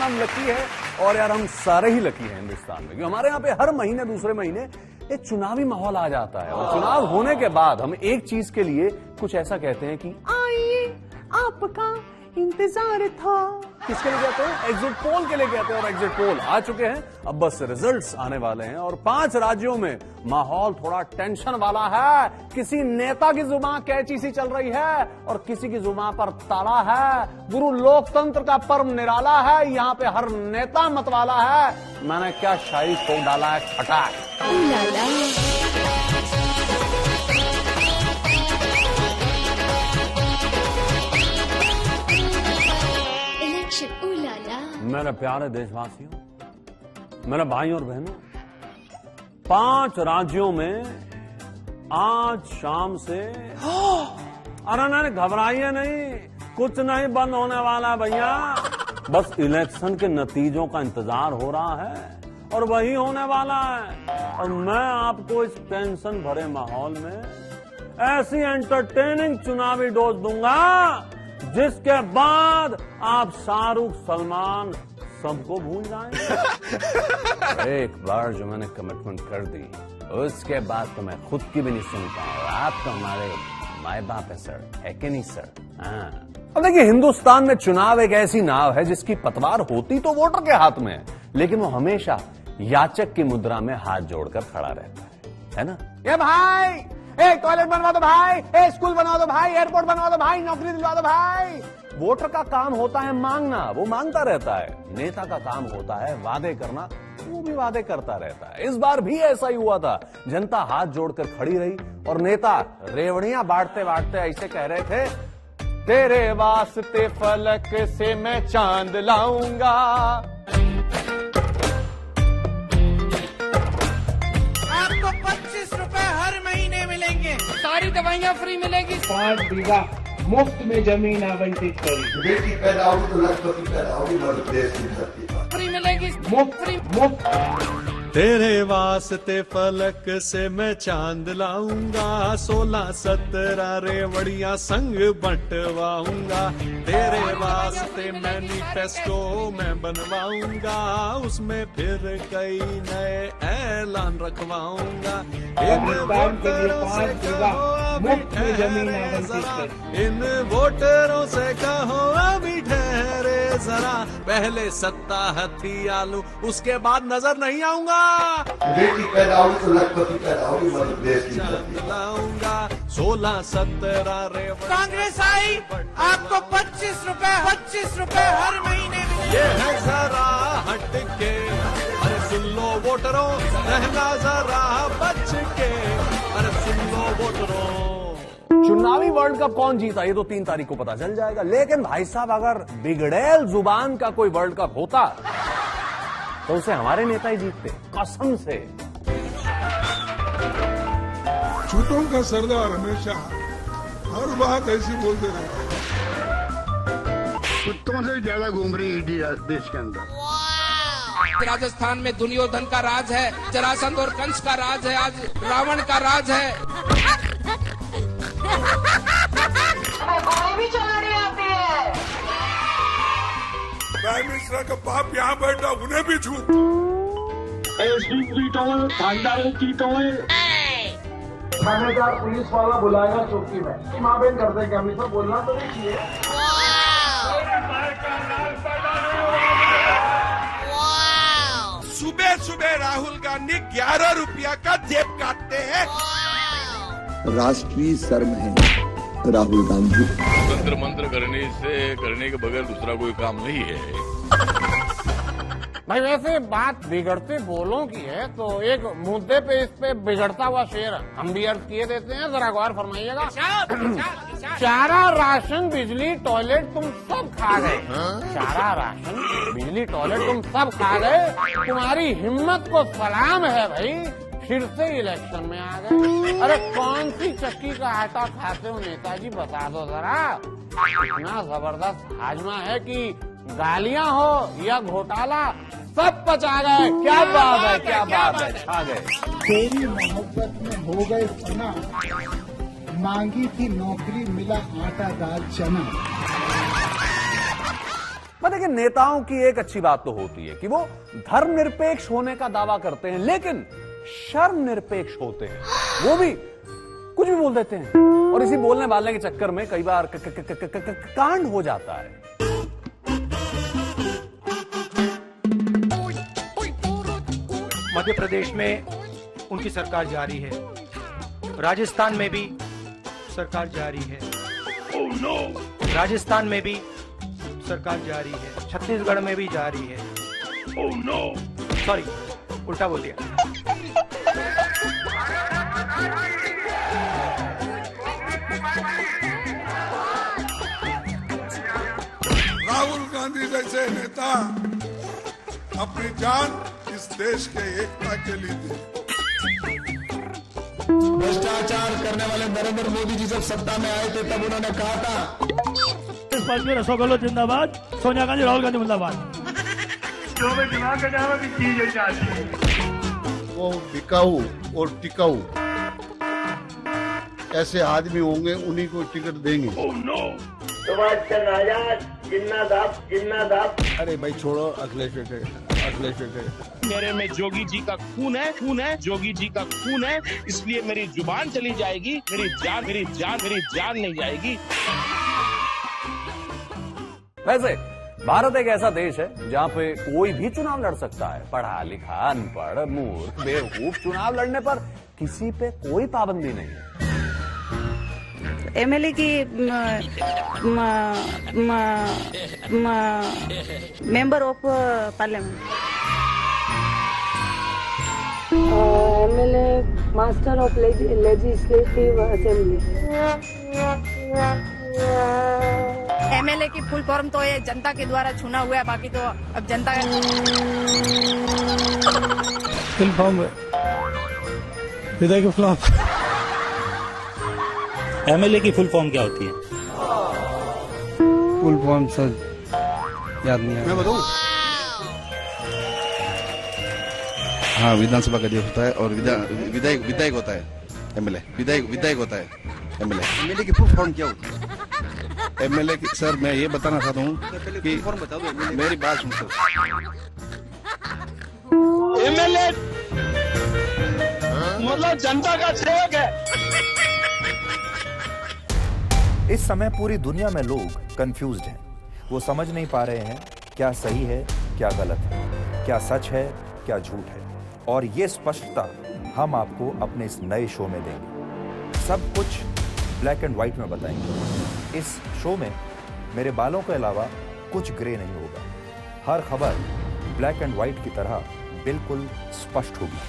Hindustan lucky है। और यार हम सारे ही लकी हैं हिंदुस्तान में, क्योंकि हमारे यहाँ पे हर महीने दूसरे महीने एक चुनावी माहौल आ जाता है। और चुनाव होने के बाद हम एक चीज के लिए कुछ ऐसा कहते हैं कि आइए आपका इंतजार था। किसके लिए कहते हैं? एग्जिट पोल के लिए कहते हैं। और एग्जिट पोल आ चुके हैं, अब बस रिजल्ट्स आने वाले हैं। और 5 राज्यों में माहौल थोड़ा टेंशन वाला है। किसी नेता की जुबान कैची सी चल रही है और किसी की जुबान पर ताला है। गुरु लोकतंत्र का पर्व निराला है, यहाँ पे हर नेता मतवाला है। मैंने क्या शाही ठोक डाला है खटाक। मेरे प्यारे देशवासियों, मेरे भाई और बहनों, 5 राज्यों में आज शाम से अरे नहीं, घबराइए नहीं, कुछ नहीं बंद होने वाला भैया। बस इलेक्शन के नतीजों का इंतजार हो रहा है और वही होने वाला है। और मैं आपको इस टेंशन भरे माहौल में ऐसी एंटरटेनिंग चुनावी डोज दूंगा जिसके बाद आप शाहरुख सलमान सबको भूल जाएंगे। एक बार जो मैंने कमिटमेंट कर दी उसके बाद तो मैं खुद की भी नहीं सुन पाऊंगा। आप तो हमारे माए बाप है सर, है कि नहीं सर? हाँ। अब देखिए, हिंदुस्तान में चुनाव एक ऐसी नाव है जिसकी पतवार होती तो वोटर के हाथ में है, लेकिन वो हमेशा याचक की मुद्रा में हाथ जोड़कर खड़ा रहता है ना? ये भाई, टॉयलेट बनवा दो भाई, स्कूल बनवा दो भाई, एयरपोर्ट बनवा दो भाई, नौकरी दिलवा दो भाई। वोटर का काम होता है मांगना, वो मांगता रहता है। नेता का काम होता है वादे करना, वो भी वादे करता रहता है। इस बार भी ऐसा ही हुआ था। जनता हाथ जोड़कर खड़ी रही और नेता रेवड़ियां बांटते बांटते ऐसे कह रहे थे, तेरे वास्ते फलक से मैं चांद लाऊंगा। आपको 25 रुपए हर महीने मिलेंगे, सारी दवाइयाँ फ्री मिलेगी, 5 बीघा मुफ्त में जमीन आवंटित करी। बेटी पैदा होगी तो लखपति पैदा होगी, मध्य प्रदेश की धरती पर फ्री मिलेगी, मुफ्त। तेरे वास्ते फलक से मैं चांद लाऊंगा, 16-17 रेवड़ियां संग बंटवाऊंगा। तेरे वास्ते मैनिफेस्टो मैं बनवाऊंगा, उसमें फिर कई नए ऐलान रखवाऊंगा। इन वोटरों से कहो अभी ठहरे जरा, पहले सत्ता हथिया लूं उसके बाद नजर नहीं आऊंगा। बेटी पैदा होगी तो लखपति पैदा होगी, मध्य प्रदेश की धरती लाऊंगा। 16-17 रेवड़ियां कांग्रेस आई, आपको 25 रुपए हर महीने मिलेंगे। ये है जरा हटके, अरे सुन लो वोटरों, रहना जरा बच के, अरे सुन लो वोटरों। चुनावी वर्ल्ड कप कौन जीता ये तो 3 तारीख को पता चल जाएगा। लेकिन भाई साहब, अगर बिगड़ैल जुबान का कोई वर्ल्ड कप होता तो उसे हमारे नेता ही जीतते, कसम से। झूठों का सरदार हमेशा हर बात ऐसी बोलते रहते हैं। कुत्तों से ज्यादा घूम रही ईडी देश के अंदर। राजस्थान में दुर्योधन का राज है, जरासंध और कंस का राज है, आज रावण का राज है। गोली भी चलानी आती है। प्राइम मिनिस्टर का बाप यहाँ बैठा, उन्हें भी छू। थानेदार पुलिस वाला बुलाएगा चौकी में, माँ बहन कर देंगे, हम सब बोलना तो नहीं चाहिए। सुबह सुबह राहुल गांधी 11 रुपया का जेब काटते हैं। राष्ट्रीय शर्म है राहुल गांधी। तंत्र मंत्र करने के बगैर दूसरा कोई काम नहीं है। भाई वैसे बात बिगड़ते बोलों की है तो एक मुद्दे पे इस पे बिगड़ता हुआ शेर हम भी अर्ज किए देते हैं, जरा गौर फरमाइएगा। चारा राशन बिजली टॉयलेट तुम सब खा गए, चारा राशन बिजली टॉयलेट तुम सब खा गए, तुम्हारी हिम्मत को सलाम है भाई, फिर से इलेक्शन में आ गए। अरे कौन सी चक्की का आटा खाते हो नेताजी, बता दो जरा। इतना जबरदस्त हाजमा है कि गालियां हो या घोटाला सब पचा गए। क्या बात है, क्या बात है, छा गए। तेरी मोहब्बत में हो गए फना, मांगी थी नौकरी मिला आटा दाल चना। देखिए, नेताओं की एक अच्छी बात तो होती है कि वो धर्मनिरपेक्ष होने का दावा करते हैं, लेकिन शर्मनिरपेक्ष होते हैं। वो भी कुछ भी बोल देते हैं और इसी बोलने वाले के चक्कर में कई बार कांड हो जाता है। मध्य प्रदेश में उनकी सरकार जारी है, राजस्थान में भी सरकार जारी है, राजस्थान में भी सरकार जारी है, छत्तीसगढ़ में भी जारी है। सॉरी, उल्टा बोल दिया। राहुल गांधी जैसे नेता अपनी जान इस देश के एकता के लिए दी। भ्रष्टाचार करने वाले नरेंद्र मोदी जी जब सत्ता में आए थे तब उन्होंने कहा था, इस पार्टी में अशोक गहलोत जिंदाबाद, सोनिया गांधी राहुल गांधी मुर्दाबाद। जो भी चुनाव का नाम की चीज है चाहती वो बिकाऊ और टिकाऊ ऐसे आदमी होंगे, उन्हीं को टिकट देंगे। सुभाष चंद्र आजाद जिन्नादाद जिन्नादाद। अरे भाई छोड़ो, अखिलेश मेरे में जोगी जी का खून है, जोगी जी का खून है, इसलिए मेरी जुबान चली जाएगी, मेरी जान नहीं जाएगी। वैसे भारत एक ऐसा देश है जहां पे कोई भी चुनाव लड़ सकता है। पढ़ा लिखा, अनपढ़, मूर्ख, बेवकूफ, चुनाव लड़ने पर किसी पे कोई पाबंदी नहीं है। एमएलए की member of parliament, MLA master of legislative assembly. MLA की फुल फॉर्म तो ये जनता के द्वारा चुना हुआ है, बाकी तो अब जनता फुल फॉर्म विधायक के खिलाफ। एमएलए की फुल फॉर्म क्या होती है? फुल फॉर्म सर याद नहीं है। मैं बताऊं? हाँ, विधानसभा का अध्यक्ष होता है और विधायक होता है एमएलए। विधायक होता है एमएलए। एमएलए की फुल फॉर्म क्या होती है? एमएलए की सर मैं ये बताना चाहता हूँ कि फॉर्म बता दो, मेरी बात सुनो। एमएलए मतलब जनता का सेवक है। इस समय पूरी दुनिया में लोग कंफ्यूज्ड हैं। वो समझ नहीं पा रहे हैं क्या सही है, क्या गलत है, क्या सच है, क्या झूठ है। और ये स्पष्टता हम आपको अपने इस नए शो में देंगे। सब कुछ ब्लैक एंड व्हाइट में बताएंगे। इस शो में मेरे बालों के अलावा कुछ ग्रे नहीं होगा। हर खबर ब्लैक एंड व्हाइट की तरह बिल्कुल स्पष्ट होगी।